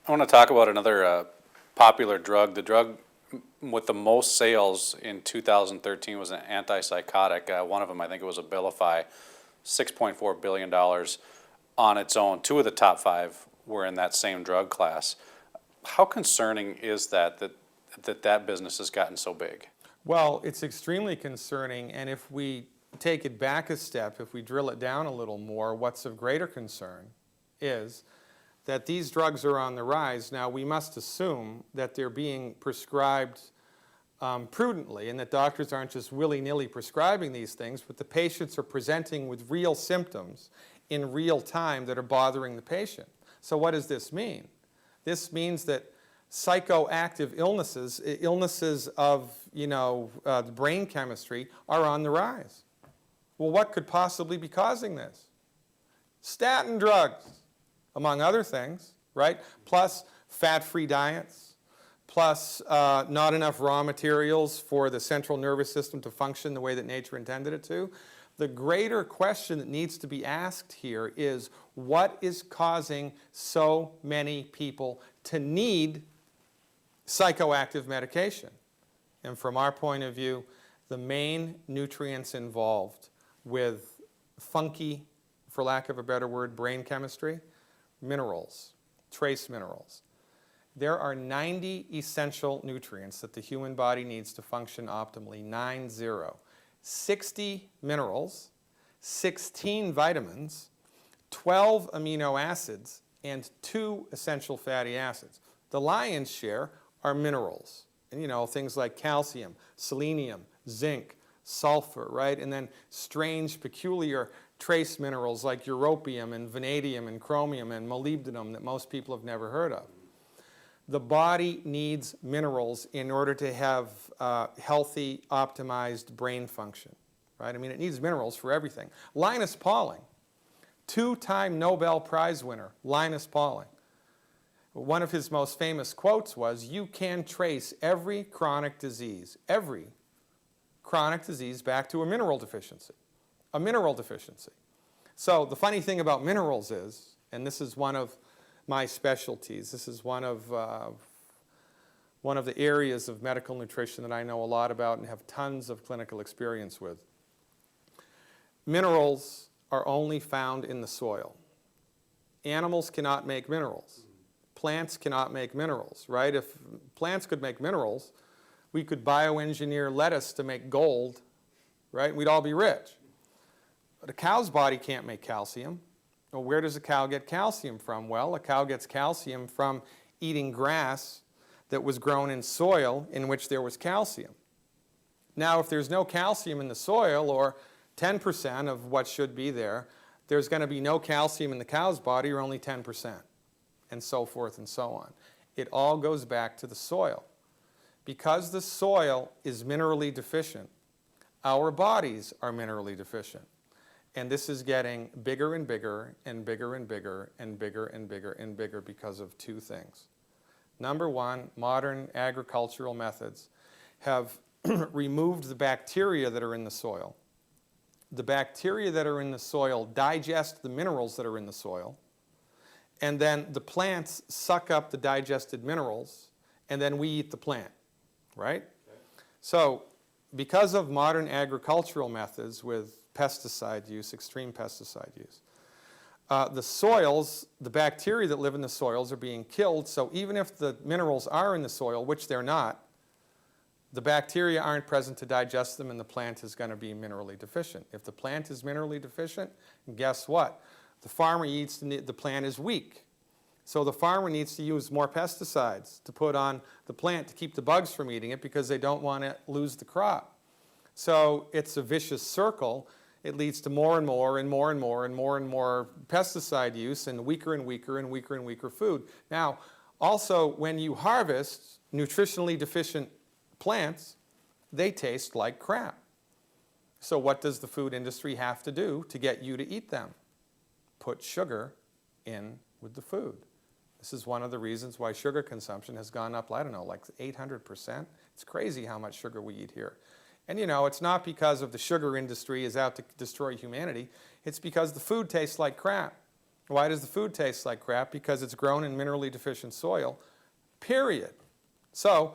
I want to talk about another popular drug. The drug with the most sales in 2013 was an antipsychotic. One of them, I think it was Abilify, $6.4 billion on its own. Two of the top five were in that same drug class. How concerning is that business has gotten so big? Well, it's extremely concerning, and if we take it back a step, if we drill it down a little more, what's of greater concern is that these drugs are on the rise. Now, we must assume that they're being prescribed prudently and that doctors aren't just willy-nilly prescribing these things, but the patients are presenting with real symptoms in real time that are bothering the patient. So what does this mean? This means that psychoactive illnesses of the brain chemistry are on the rise. Well, what could possibly be causing this? Statin drugs, among other things, right? Plus fat-free diets, plus not enough raw materials for the central nervous system to function the way that nature intended it to. The greater question that needs to be asked here is, what is causing so many people to need psychoactive medication? And from our point of view, the main nutrients involved with funky, for lack of a better word, brain chemistry, minerals, trace minerals. There are 90 essential nutrients that the human body needs to function optimally, 90. 60 minerals, 16 vitamins, 12 amino acids, and 2 essential fatty acids. The lion's share are minerals, and things like calcium, selenium, zinc, sulfur, right? And then strange, peculiar trace minerals like europium and vanadium and chromium and molybdenum that most people have never heard of. The body needs minerals in order to have healthy, optimized brain function, right? I mean, it needs minerals for everything. Linus Pauling, 2-time Nobel Prize winner, Linus Pauling. One of his most famous quotes was, "You can trace every chronic disease back to a mineral deficiency." A mineral deficiency. So the funny thing about minerals is, and this is one of my specialties, this is one of the areas of medical nutrition that I know a lot about and have tons of clinical experience with. Minerals are only found in the soil. Animals cannot make minerals. Plants cannot make minerals, right? If plants could make minerals, we could bioengineer lettuce to make gold, right? We'd all be rich. But a cow's body can't make calcium. Well, where does a cow get calcium from? Well, a cow gets calcium from eating grass that was grown in soil in which there was calcium. Now, if there's no calcium in the soil, or 10% of what should be there, there's going to be no calcium in the cow's body, or only 10%, and so forth and so on. It all goes back to the soil. Because the soil is minerally deficient, our bodies are minerally deficient. And this is getting bigger and bigger and bigger and bigger and bigger and bigger and bigger because of two things. Number one, modern agricultural methods have removed the bacteria that are in the soil. The bacteria that are in the soil digest the minerals that are in the soil, and then the plants suck up the digested minerals, and then we eat the plant, right? Okay. So because of modern agricultural methods with pesticide use, extreme pesticide use, the soils, the bacteria that live in the soils are being killed, so even if the minerals are in the soil, which they're not, the bacteria aren't present to digest them, and the plant is going to be minerally deficient. If the plant is minerally deficient, guess what? The farmer eats, the plant is weak. So the farmer needs to use more pesticides to put on the plant to keep the bugs from eating it, because they don't want to lose the crop. So it's a vicious circle. It leads to more and more and more and more and more and more pesticide use, and weaker and weaker and weaker and weaker food. Now, also, when you harvest nutritionally deficient plants, they taste like crap. So what does the food industry have to do to get you to eat them? Put sugar in with the food. This is one of the reasons why sugar consumption has gone up, I don't know, like 800%. It's crazy how much sugar we eat here. And it's not because of the sugar industry is out to destroy humanity. It's because the food tastes like crap. Why does the food taste like crap? Because it's grown in minerally deficient soil, period. So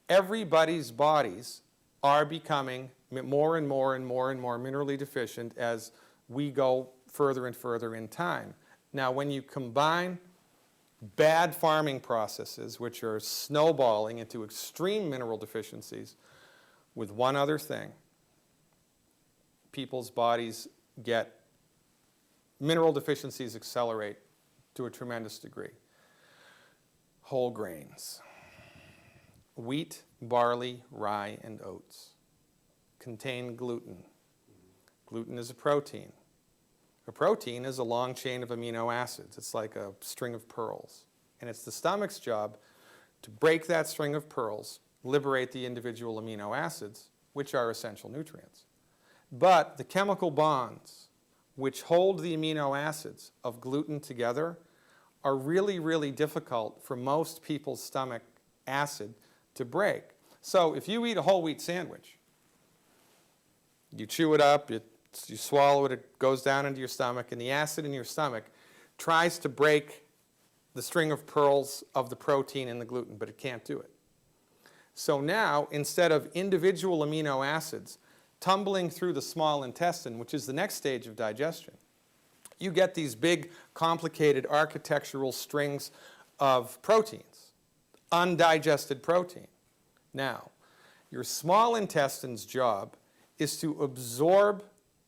everybody's bodies are becoming more and more and more and more minerally deficient as we go further and further in time. Now, when you combine bad farming processes, which are snowballing into extreme mineral deficiencies, with one other thing, people's bodies get mineral deficiencies accelerate to a tremendous degree. Whole grains. Wheat, barley, rye, and oats contain gluten. Gluten is a protein. A protein is a long chain of amino acids. It's like a string of pearls. And it's the stomach's job to break that string of pearls, liberate the individual amino acids, which are essential nutrients. But the chemical bonds which hold the amino acids of gluten together are really, really difficult for most people's stomach acid to break. So if you eat a whole wheat sandwich, you chew it up, you swallow it, it goes down into your stomach, and the acid in your stomach tries to break the string of pearls of the protein in the gluten, but it can't do it. So now, instead of individual amino acids tumbling through the small intestine, which is the next stage of digestion, you get these big, complicated architectural strings of proteins, undigested protein. Now, your small intestine's job is to absorb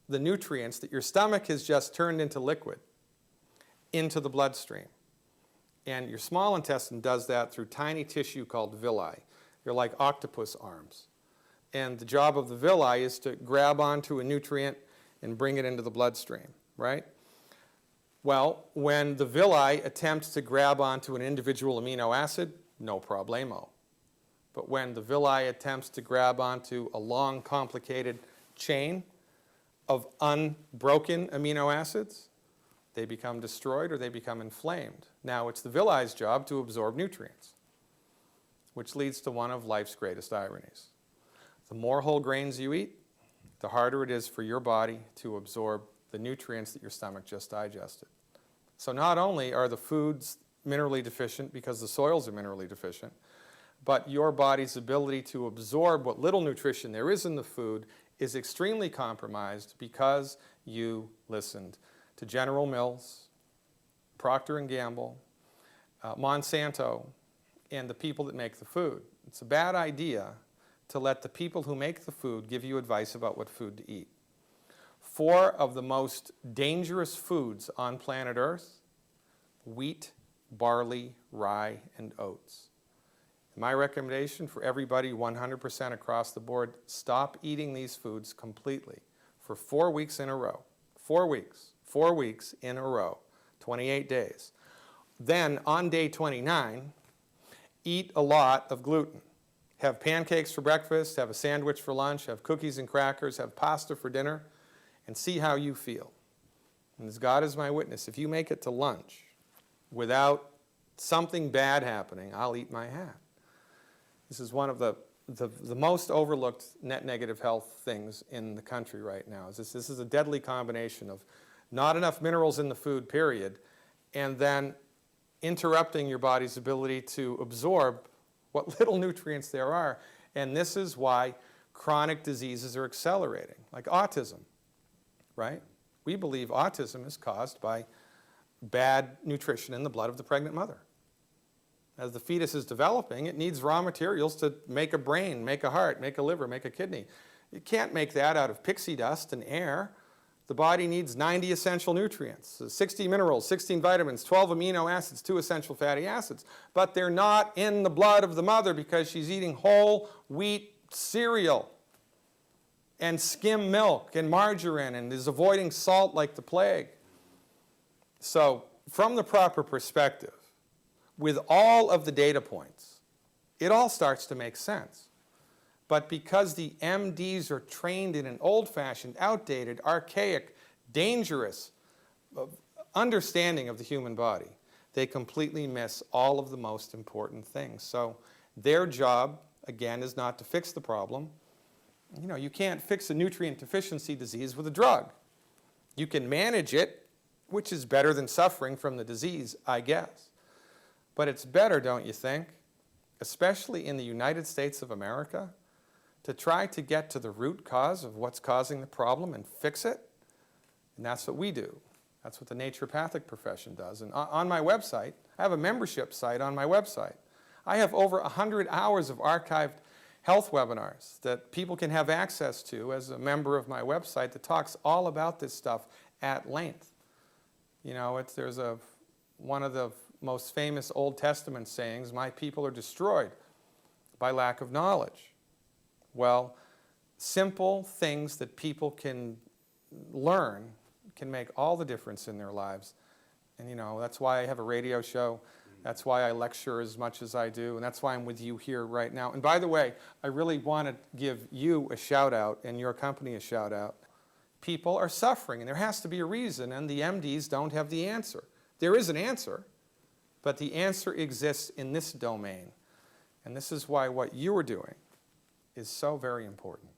the nutrients that your stomach has just turned into liquid into the bloodstream. And your small intestine does that through tiny tissue called villi. They're like octopus arms. And the job of the villi is to grab onto a nutrient and bring it into the bloodstream, right? Well, when the villi attempts to grab onto an individual amino acid, no problemo. But when the villi attempts to grab onto a long, complicated chain of unbroken amino acids, they become destroyed or they become inflamed. Now, it's the villi's job to absorb nutrients, which leads to one of life's greatest ironies. The more whole grains you eat, the harder it is for your body to absorb the nutrients that your stomach just digested. So not only are the foods minerally deficient because the soils are minerally deficient, but your body's ability to absorb what little nutrition there is in the food is extremely compromised because you listened to General Mills, Procter & Gamble, Monsanto, and the people that make the food. It's a bad idea to let the people who make the food give you advice about what food to eat. 4 of the most dangerous foods on planet Earth: wheat, barley, rye, and oats. My recommendation for everybody 100% across the board: stop eating these foods completely for 4 weeks in a row. 4 weeks. 4 weeks in a row. 28 days. Then on day 29, eat a lot of gluten. Have pancakes for breakfast, have a sandwich for lunch, have cookies and crackers, have pasta for dinner, and see how you feel. And as God is my witness, if you make it to lunch without something bad happening, I'll eat my hat. This is one of the most overlooked net negative health things in the country right now. This is a deadly combination of not enough minerals in the food, period, and then interrupting your body's ability to absorb what little nutrients there are. And this is why chronic diseases are accelerating, like autism, right? We believe autism is caused by bad nutrition in the blood of the pregnant mother. As the fetus is developing, it needs raw materials to make a brain, make a heart, make a liver, make a kidney. You can't make that out of pixie dust and air. The body needs 90 essential nutrients, 60 minerals, 16 vitamins, 12 amino acids, 2 essential fatty acids. But they're not in the blood of the mother because she's eating whole wheat cereal and skim milk and margarine and is avoiding salt like the plague. So from the proper perspective, with all of the data points, it all starts to make sense. But because the MDs are trained in an old-fashioned, outdated, archaic, dangerous understanding of the human body, they completely miss all of the most important things. So their job, again, is not to fix the problem. You know, you can't fix a nutrient deficiency disease with a drug. You can manage it which is better than suffering from the disease, I guess. But it's better, don't you think, especially in the United States of America, to try to get to the root cause of what's causing the problem and fix it? And that's what we do. That's what the naturopathic profession does. And on my website, I have a membership site on my website. I have over 100 hours of archived health webinars that people can have access to as a member of my website that talks all about this stuff at length. You know, there's one of the most famous Old Testament sayings, my people are destroyed by lack of knowledge. Well, simple things that people can learn can make all the difference in their lives. And you know, that's why I have a radio show. That's why I lecture as much as I do, and that's why I'm with you here right now. And by the way, I really want to give you a shout out and your company a shout out. People are suffering, and there has to be a reason, and the MDs don't have the answer. There is an answer, but the answer exists in this domain. And this is why what you are doing is so very important.